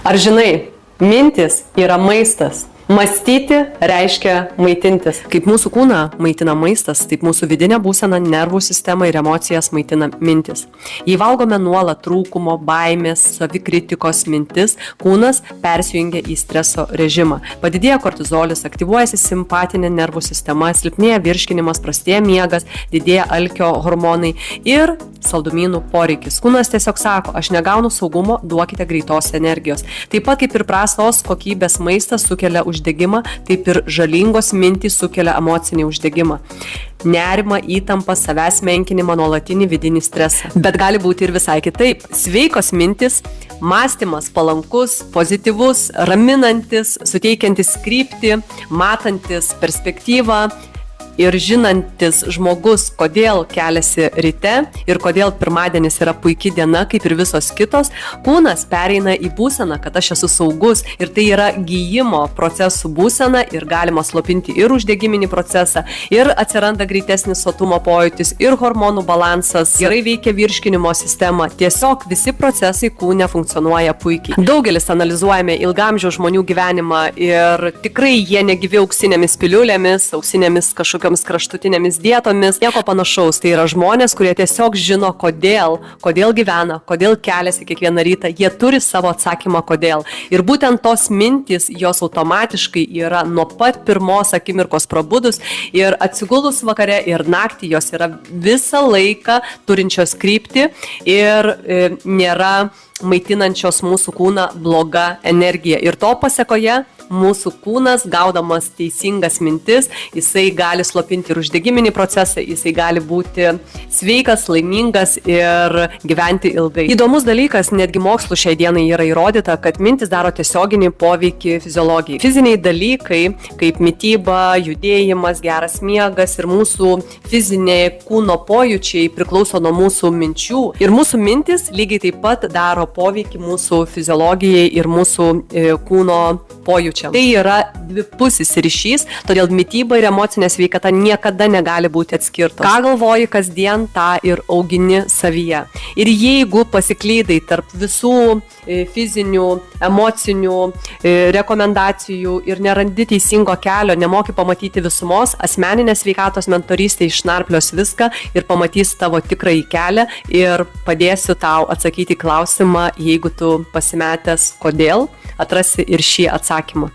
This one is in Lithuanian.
Ar žinai, mintys yra maistas. Mąstyti reiškia maitintis. Kaip mūsų kūną maitina maistas, taip mūsų vidinę būseną, nervų sistemą ir emocijas maitina mintis. Jei valgome nuolat trūkumo, baimės, savikritikos mintis, kūnas persijungia į streso režimą. Padidėja kortizolis, aktyvuojasi simpatinė nervų sistema, silpnėja virškinimas, prastėja miegas, didėja alkio hormonai ir saldumynų poreikis. Kūnas tiesiog sako, aš negaunu saugumo, duokite greitos energijos. Taip pat kaip ir prastos kokybės maistas sukelia uždegimą, taip ir žalingos mintys sukelia emocinį uždegimą. Nerimą, įtampą, savęs menkinimą, nuolatinį vidinį stresą. Bet gali būti ir visai kitaip. Sveikos mintis, mąstymas palankus, pozityvus, raminantis, suteikiantis kryptį, matantis perspektyvą ir žinantis žmogus, kodėl keliasi ryte ir kodėl pirmadienis yra puikia diena, kaip ir visos kitos, kūnas pereina į būseną, kad aš esu saugus ir tai yra gijimo procesų būsena ir galima slopinti ir uždegiminį procesą, ir atsiranda greitesnis sotumo pojūtis, ir hormonų balansas, gerai veikia virškinimo sistema. Tiesiog visi procesai kūne funkcionuoja puikiai. Daugelis analizuojame ilgamžių žmonių gyvenimą ir tikrai jie negyvi auksinėmis piliulėmis, ausinėmis kažkokios kraštutinėmis dietomis, nieko panašaus. Tai yra žmonės, kurie tiesiog žino, kodėl gyvena, kodėl keliasi kiekvieną rytą. Jie turi savo atsakymą, kodėl. Ir būtent tos mintys, jos automatiškai yra nuo pat pirmos akimirkos prabudus ir atsigulus vakare ir naktį jos yra visą laiką turinčios kryptį ir nėra maitinančios mūsų kūną bloga energija. Ir to pasekoje mūsų kūnas, gaudamas teisingas mintis, jisai gali slopinti ir uždegiminį procesą, jisai gali būti sveikas, laimingas ir gyventi ilgai. Įdomus dalykas, netgi mokslu šiai dienai yra įrodyta, kad mintis daro tiesioginį poveikį fiziologijai. Fiziniai dalykai, kaip mityba, judėjimas, geras miegas ir mūsų fiziniai kūno pojūčiai priklauso nuo mūsų minčių. Ir mūsų mintis lygiai taip pat daro poveikį mūsų fiziologijai ir mūsų kūno pojūčiai. Tai yra dvipusis ryšys, todėl mityba ir emocinė sveikata niekada negali būti atskirtos. Ką galvoji kasdien, tą ir augini savyje. Ir jeigu pasiklydai tarp visų fizinių, emocinių rekomendacijų ir nerandi teisingo kelio, nemoki pamatyti visumos, asmeninės sveikatos mentorystė išnarplios viską ir pamatys tavo tikrąjį kelią ir padėsiu tau atsakyti klausimą, jeigu tu pasimetęs kodėl, atrasi ir šį atsakymą.